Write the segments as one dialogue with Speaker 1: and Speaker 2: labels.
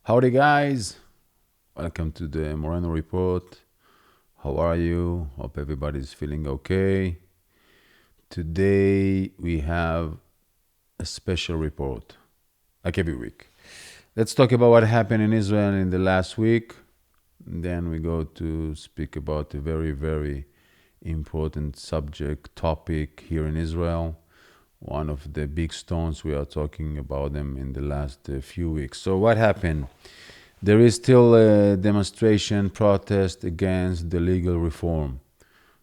Speaker 1: Howdy, guys. Welcome to the Moreno report. How are you? Hope everybody's feeling okay. Today we have a special report, like every week. Let's talk about what happened in Israel in the last week. Then we go to speak about a very, very important topic here in Israel. One of the big stones we are talking about them in the last few weeks. So what happened? There is still a demonstration, protest against the legal reform.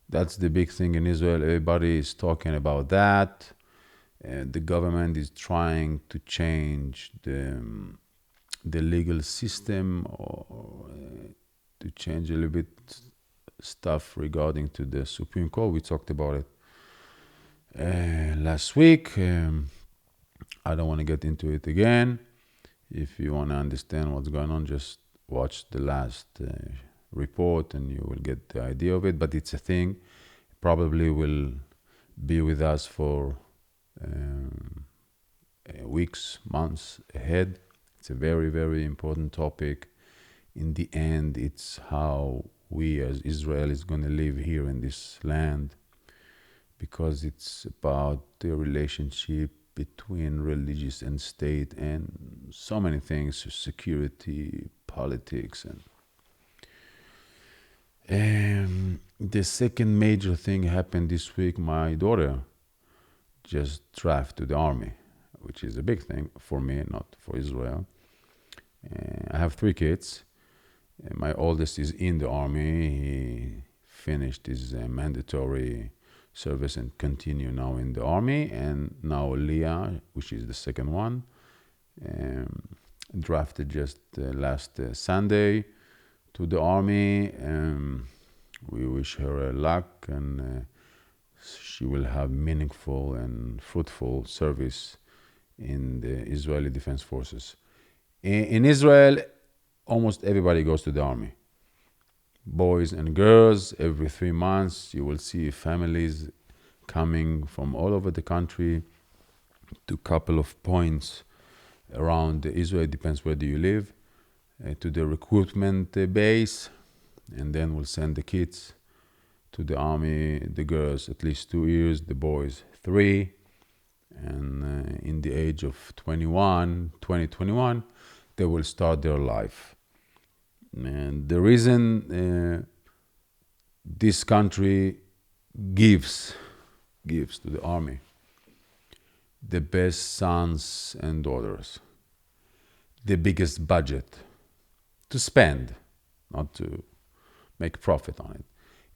Speaker 1: That's the big thing in Israel. Everybody is talking about that. The government is trying to change the legal system or to change a little bit stuff regarding to the Supreme Court. We talked about it last week. I don't want to get into it again. If you want to understand what's going on, just watch the last report and you will get the idea of it. But it's a thing. Probably will be with us for weeks, months ahead. It's a very, very important topic. In the end, it's how we as Israel is going to live here in this land, because it's about the relationship between religious and state and so many things, security, politics. And the second major thing happened this week. My daughter just drafted to the army, which is a big thing for me, not for Israel. I have 3 kids. My oldest is in the army. He finished his mandatory service and continue now in the army. And now Leah, which is the second one, drafted just last Sunday to the army. We wish her luck, and she will have meaningful and fruitful service in the Israeli Defense Forces. In Israel, almost everybody goes to the army. Boys and girls, every 3 months, you will see families coming from all over the country to a couple of points around Israel. It depends where do you live, to the recruitment base, and then we'll send the kids to the army, the girls at least 2 years, the boys 3, and in the age of 21, they will start their life. And the reason this country gives to the army the best sons and daughters, the biggest budget to spend, not to make profit on it.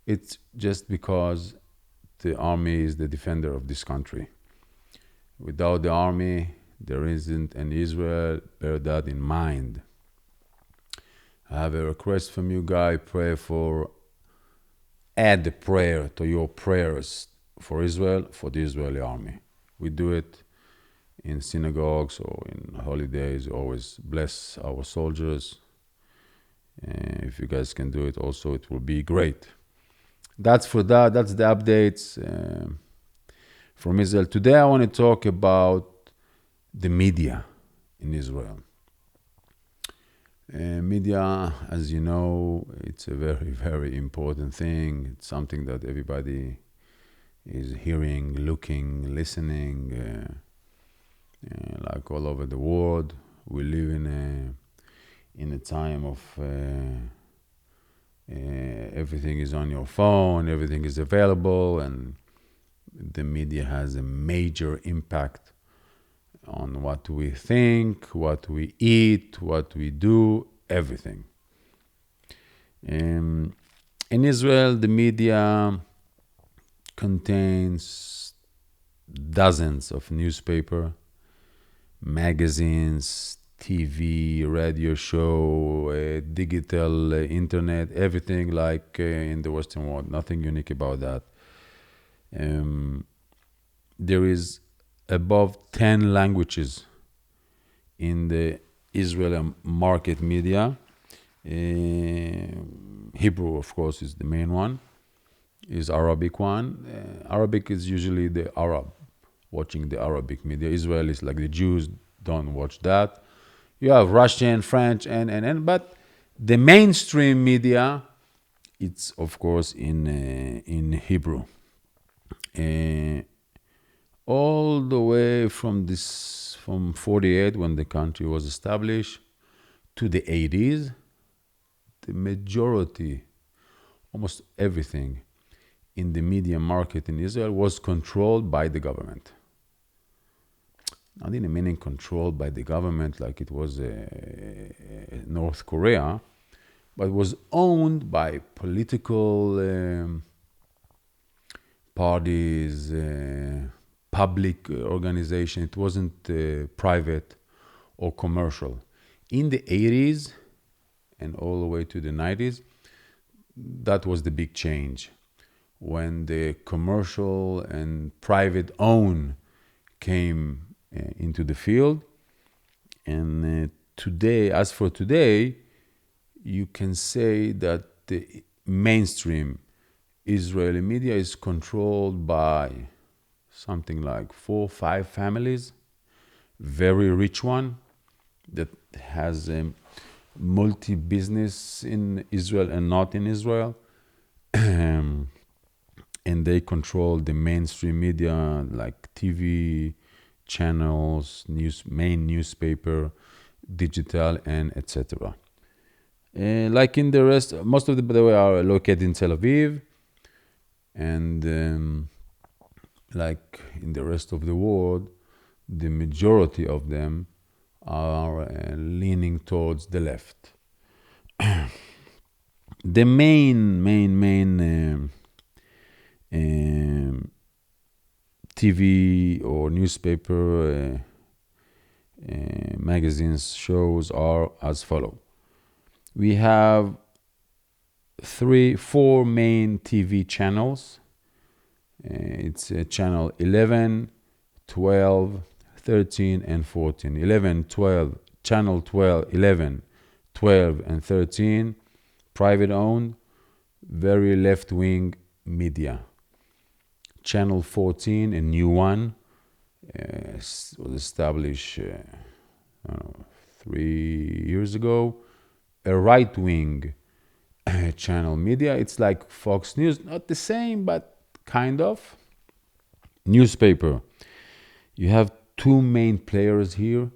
Speaker 1: It's just because the army is the defender of this country. Without the army, there isn't an Israel. Bear that in mind. I have a request from you guys. Add the prayer to your prayers for Israel, for the Israeli army. We do it in synagogues or in holidays. Always bless our soldiers. If you guys can do it also, it will be great. That's for that. That's the updates from Israel. Today I want to talk about the media in Israel. Media, as you know, it's a very, very important thing. It's something that everybody is hearing, looking, listening, like all over the world. We live in a time of everything is on your phone, everything is available, and the media has a major impact on what we think, what we eat, what we do, everything. In Israel, the media contains dozens of newspapers, magazines, TV, radio show, digital internet, everything like in the Western world. Nothing unique about that. There is above 10 languages in the Israeli market media. Hebrew, of course, is the main one. Is Arabic one. Arabic is usually the Arab watching the Arabic media. Israel is like the Jews don't watch that. You have Russian, French, but the mainstream media, it's of course in Hebrew. Uh, all the way from 48 when the country was established to the 80s, the majority, almost everything in the media market in Israel was controlled by the government. Not in a meaning controlled by the government like it was North Korea, but was owned by political parties, public organization. It wasn't private or commercial. In the 80s and all the way to the 90s, that was the big change when the commercial and private own came into the field. And today, as for today, you can say that the mainstream Israeli media is controlled by something like 4 or 5 families, very rich one that has a multi-business in Israel and not in Israel. And they control the mainstream media like TV channels, main newspaper, digital, and etc. Like in the rest, most of them, by the way, are located in Tel Aviv, and like in the rest of the world, the majority of them are leaning towards the left. The main TV or newspaper magazines shows are as follow. We have 4 main TV channels. It's channel 11, 12, 13, and 14. 11, 12, channel 12, 11, 12, and 13, private owned, very left wing media. Channel 14, a new one, was established 3 years ago, a right wing channel media. It's like Fox News, not the same, but kind of. Newspaper. You have 2 main players here.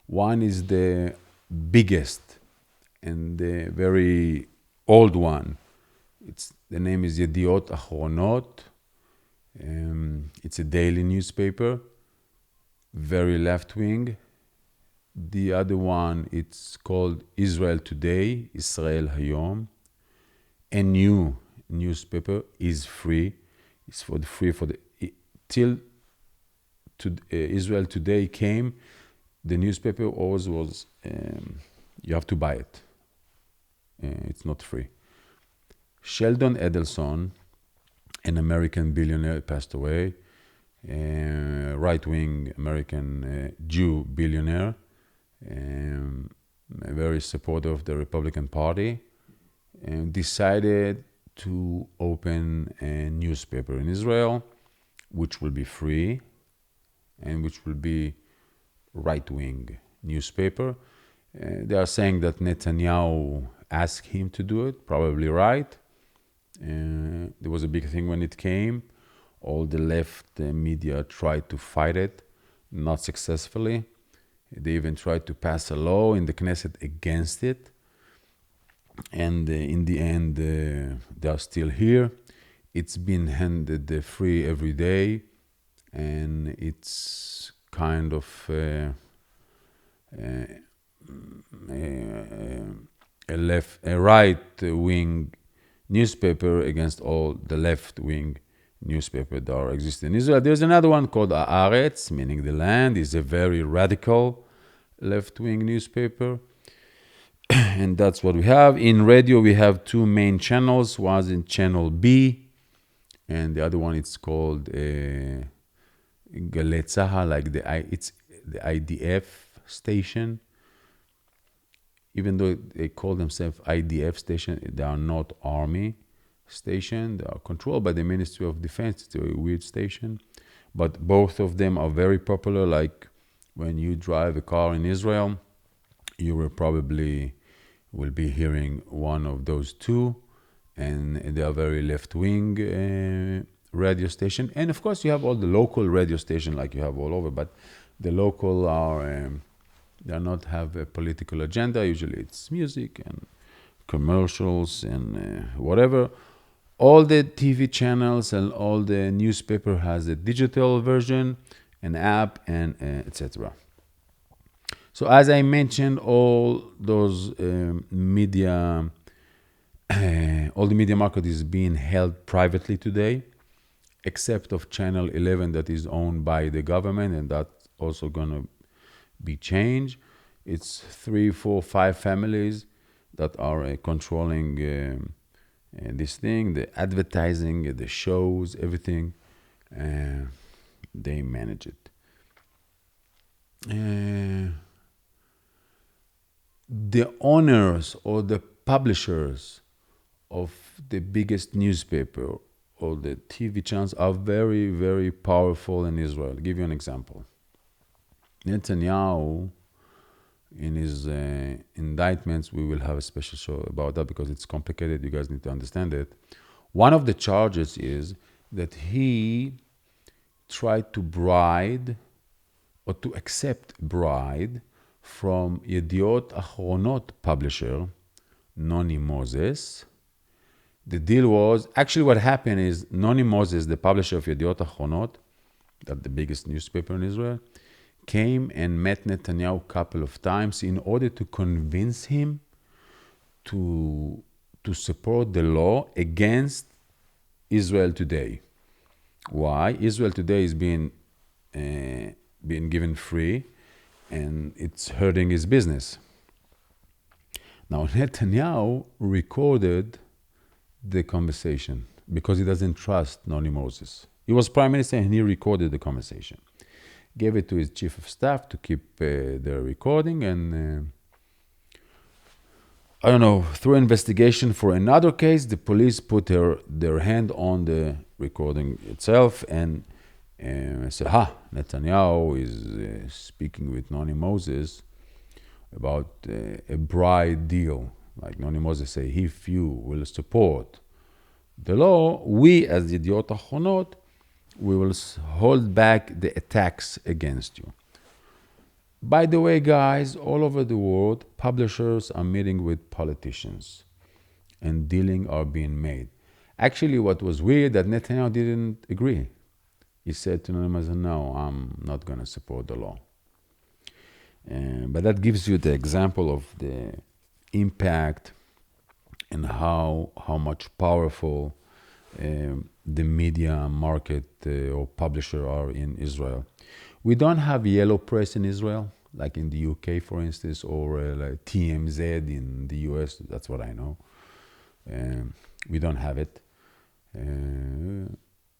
Speaker 1: One is the biggest and the very old one. The name is Yediot Achronot. It's a daily newspaper, very left wing. The other one, it's called Israel Today, Israel Hayom. A new newspaper is free. It's free for the till to Israel Today came. The newspaper always was you have to buy it. It's not free. Sheldon Adelson, an American billionaire, passed away. Right-wing American Jew billionaire, very supportive of the Republican Party, and decided to open a newspaper in Israel, which will be free and which will be right-wing newspaper. They are saying that Netanyahu asked him to do it, probably right. There was a big thing when it came. All the left media tried to fight it, not successfully. They even tried to pass a law in the Knesset against it. And in the end, they are still here. It's been handed free every day. And it's kind of a right-wing newspaper against all the left-wing newspaper that are existing in Israel. There's another one called Haaretz, meaning the land, is a very radical left-wing newspaper. And that's what we have. In radio, we have 2 main channels. One in channel B, and the other one it's called Galei Tzahal, like it's the IDF station. Even though they call themselves IDF station, they are not army station. They are controlled by the Ministry of Defense. It's a weird station. But both of them are very popular. Like when you drive a car in Israel, you will be hearing one of those two, and they are very left-wing radio station. And of course, you have all the local radio station like you have all over, but the local are they not have a political agenda. Usually, it's music and commercials and whatever. All the TV channels and all the newspaper has a digital version, an app, and etc. So as I mentioned, all those media, all the media market is being held privately today, except of Channel 11 that is owned by the government, and that's also gonna be changed. It's 3, 4, 5 families that are controlling this thing, the advertising, the shows, everything. They manage it. The owners or the publishers of the biggest newspaper or the TV channels are very, very powerful in Israel. I'll give you an example. Netanyahu, in his indictments, we will have a special show about that because it's complicated. You guys need to understand it. One of the charges is that he tried to bribe or to accept bribe from Yediot Achronot publisher, Noni Moses. The deal was, actually what happened is Noni Moses, the publisher of Yediot Achronot, that's the biggest newspaper in Israel, came and met Netanyahu a couple of times in order to convince him to support the law against Israel Today. Why? Israel Today is being given free, and it's hurting his business. Now, Netanyahu recorded the conversation because he doesn't trust Noni Moses. He was prime minister and he recorded the conversation. Gave it to his chief of staff to keep the recording, and I don't know, through investigation for another case, the police put their hand on the recording itself and said, Netanyahu is speaking with Noni Moses about a bribe deal. Like Noni Moses say, if you will support the law, we as the Yediot Achronot, we will hold back the attacks against you. By the way, guys, all over the world, publishers are meeting with politicians and dealing are being made. Actually, what was weird that Netanyahu didn't agree. He said to Noni Moses, no, I'm not going to support the law. But that gives you the example of the impact and how much powerful the media market or publisher are in Israel. We don't have yellow press in Israel, like in the UK, for instance, or like TMZ in the US. That's what I know. We don't have it.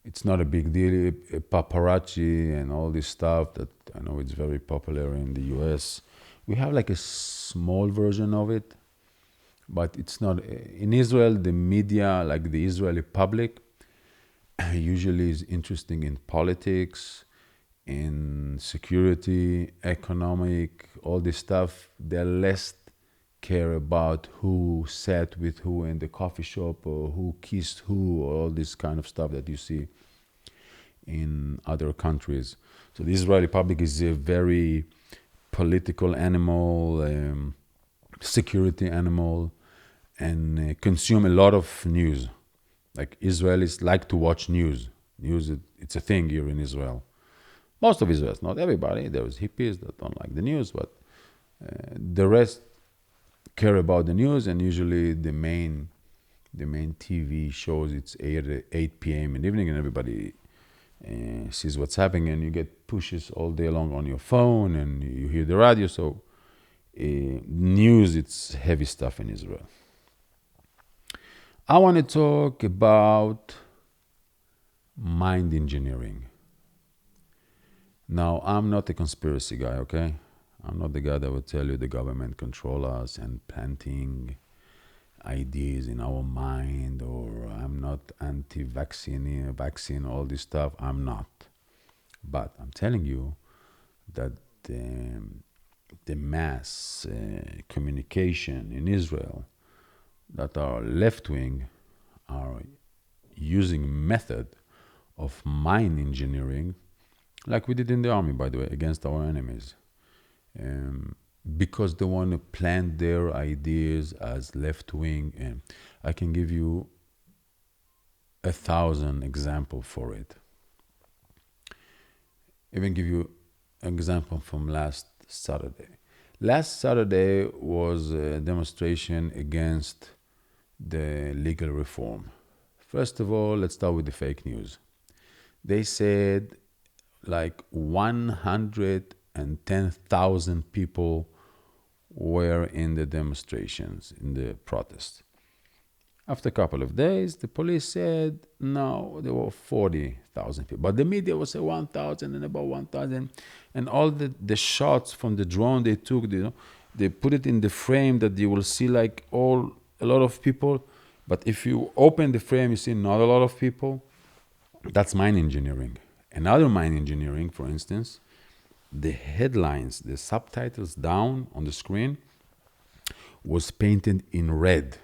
Speaker 1: It's not a big deal. Paparazzi and all this stuff that I know it's very popular in the US. We have like a small version of it, but it's not. In Israel, the media, like the Israeli public, usually is interesting in politics, in security, economic, all this stuff. They're less care about who sat with who in the coffee shop or who kissed who, or all this kind of stuff that you see in other countries. So the Israeli public is a very political animal, security animal, and consume a lot of news. Like Israelis like to watch news. News, it's a thing here in Israel. Most of Israel, not everybody. There's hippies that don't like the news, but the rest care about the news, and usually the main TV shows, it's 8 p.m. in the evening, and everybody sees what's happening, and you get pushes all day long on your phone, and you hear the radio. So news, it's heavy stuff in Israel. I want to talk about mind engineering. Now, I'm not a conspiracy guy, okay? I'm not the guy that would tell you the government control us and planting ideas in our mind, or I'm not vaccine, all this stuff. I'm not. But I'm telling you that the mass communication in Israel that are left wing are using method of mind engineering, like we did in the army, by the way, against our enemies, because they want to plant their ideas as left wing. And I can give you 1,000 examples for it. Even give you an example from last Saturday. Last Saturday was a demonstration against the legal reform. First of all, let's start with the fake news. They said like 110,000 people were in the demonstrations, in the protests. After a couple of days, the police said, no, there were 40,000 people. But the media was say 1,000 and about 1,000. And all the shots from the drone they took, they put it in the frame that you will see like a lot of people. But if you open the frame, you see not a lot of people. That's mind engineering. Another mind engineering, for instance, the headlines, the subtitles down on the screen was painted in red.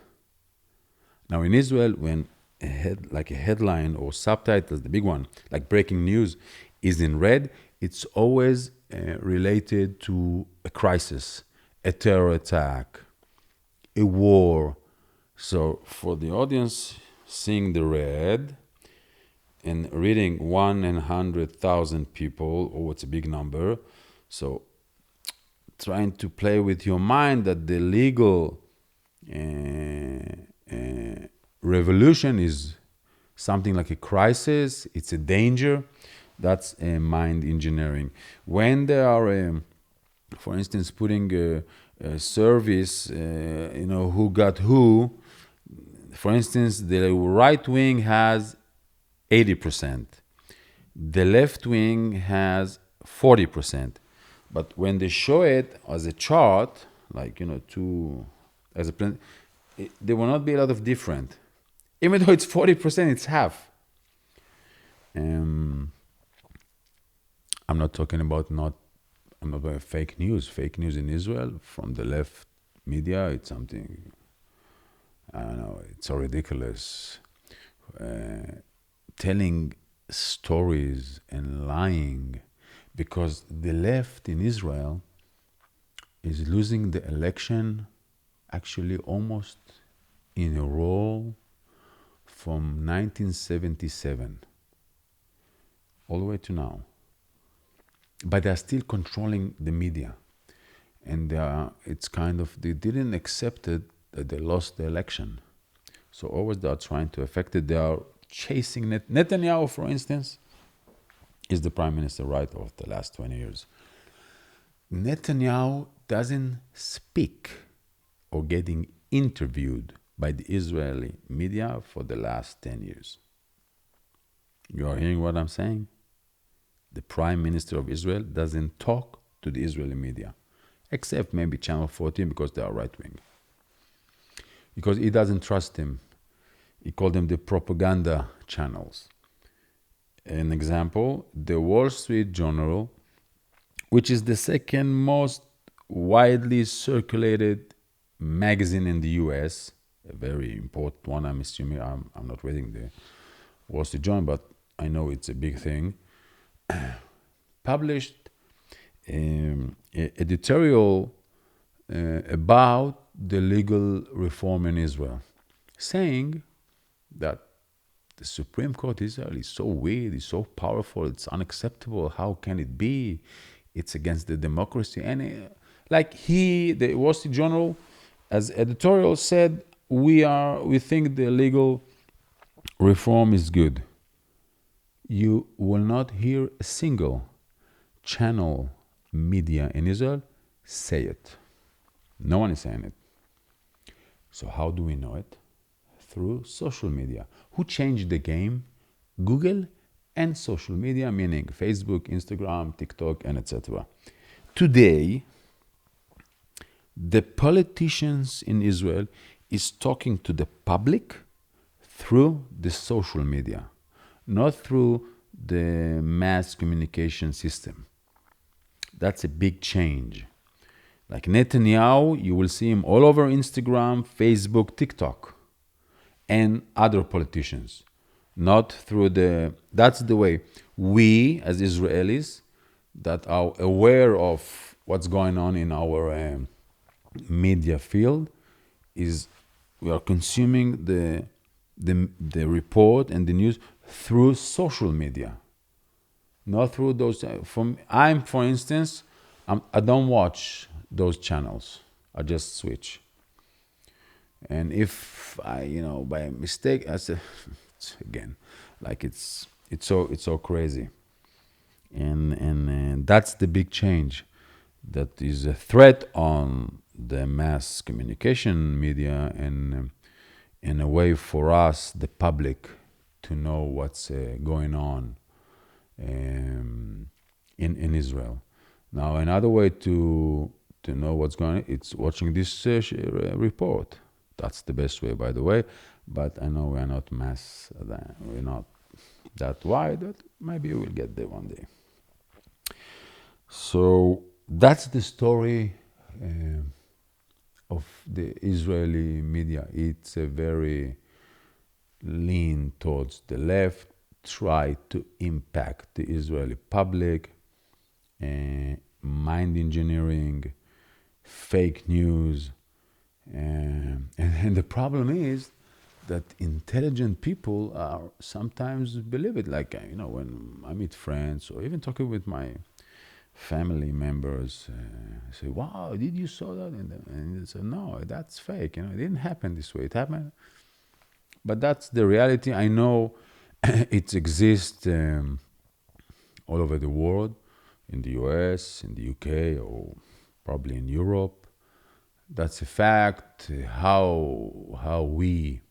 Speaker 1: Now in Israel, when a headline or subtitles, the big one, like breaking news, is in red, it's always related to a crisis, a terror attack, a war. So for the audience seeing the red and reading 100,000 people, oh, it's a big number. So trying to play with your mind that the legal revolution is something like a crisis, it's a danger. That's mind engineering. When they are, for instance, putting a service, who got who, for instance, the right wing has 80%, the left wing has 40%. But when they show it as a chart, like, there will not be a lot of different. Even though it's 40%, it's half. I'm not talking about fake news. Fake news in Israel from the left media, it's something, I don't know, it's so ridiculous. Telling stories and lying, because the left in Israel is losing the election actually almost in a row from 1977 all the way to now. But they're still controlling the media. And it's kind of, they didn't accept it that they lost the election. So always they are trying to affect it. They are chasing Netanyahu, for instance, is the prime minister, right, of the last 20 years. Netanyahu doesn't speak or getting interviewed by the Israeli media for the last 10 years. You are hearing what I'm saying? The prime minister of Israel doesn't talk to the Israeli media, except maybe Channel 14 because they are right-wing. Because he doesn't trust them. He called them the propaganda channels. An example, the Wall Street Journal, which is the second most widely circulated magazine in the US, a very important one, I'm assuming. I'm not reading the Wall Street Journal, but I know it's a big thing, published an editorial about the legal reform in Israel, saying that the Supreme Court Israel is so weird, it's so powerful, it's unacceptable. How can it be? It's against the democracy. And the Wall Street Journal, as editorial, said, we think the legal reform is good. You will not hear a single channel media in Israel say it. No one is saying it. So how do we know it? Through social media. Who changed the game? Google and social media, meaning Facebook, Instagram, TikTok, and etc. Today, the politicians in Israel is talking to the public through the social media, not through the mass communication system. That's a big change. Like Netanyahu, you will see him all over Instagram, Facebook, TikTok, and other politicians. Not through that's the way. We, as Israelis, that are aware of what's going on in our media field, is we are consuming the report and the news through social media, not through those. For instance, I don't watch those channels. I just switch. And if I, by mistake, I say, again, like it's so crazy, and that's the big change, that is a threat on the mass communication media, and in a way for us, the public, to know what's going on in Israel. Now, another way to know what's going on, it's watching this report. That's the best way, by the way. But I know we're not we're not that wide, but maybe we'll get there one day. So that's the story of the Israeli media. It's a very lean towards the left, try to impact the Israeli public, mind engineering, fake news. And the problem is that intelligent people are sometimes believe it. Like, when I meet friends or even talking with my family members, I say, wow, did you saw that? And they say, no, that's fake. It didn't happen this way. It happened. But that's the reality. I know it exists all over the world, in the US, in the UK, or probably in Europe. That's a fact. How we,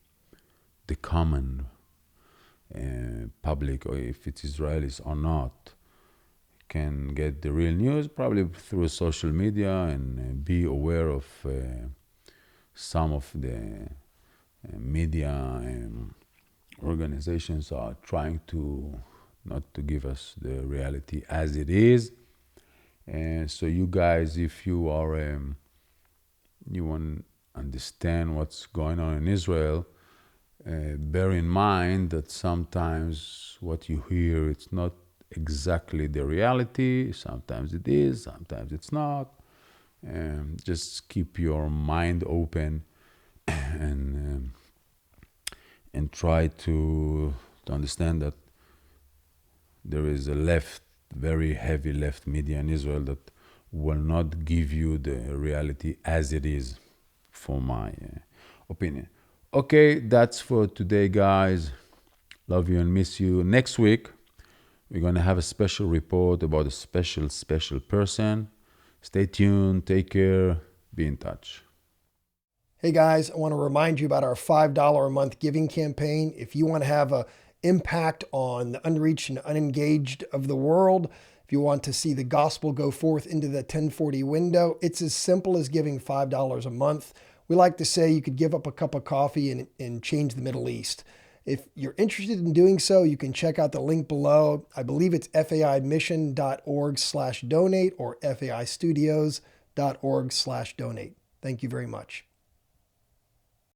Speaker 1: the common public, or if it's Israelis or not, can get the real news, probably through social media, and be aware of some of the media organizations are trying to not to give us the reality as it is. And so you guys, if you are you want to understand what's going on in Israel, bear in mind that sometimes what you hear, it's not exactly the reality. Sometimes it is, sometimes it's not. Just keep your mind open and try to understand that there is a very heavy left media in Israel that will not give you the reality as it is, for my opinion. Okay, that's for today, guys. Love you and miss you. Next week, we're going to have a special report about a special person. Stay tuned. Take care. Be in touch.
Speaker 2: Hey guys, I want to remind you about our $5 a month giving campaign. If you want to have an impact on the unreached and unengaged of the world, if you want to see the gospel go forth into the 1040 window, it's as simple as giving $5 a month. We like to say you could give up a cup of coffee and change the Middle East. If you're interested in doing so, you can check out the link below. I believe it's faimission.org/donate or faistudios.org/donate. Thank you very much.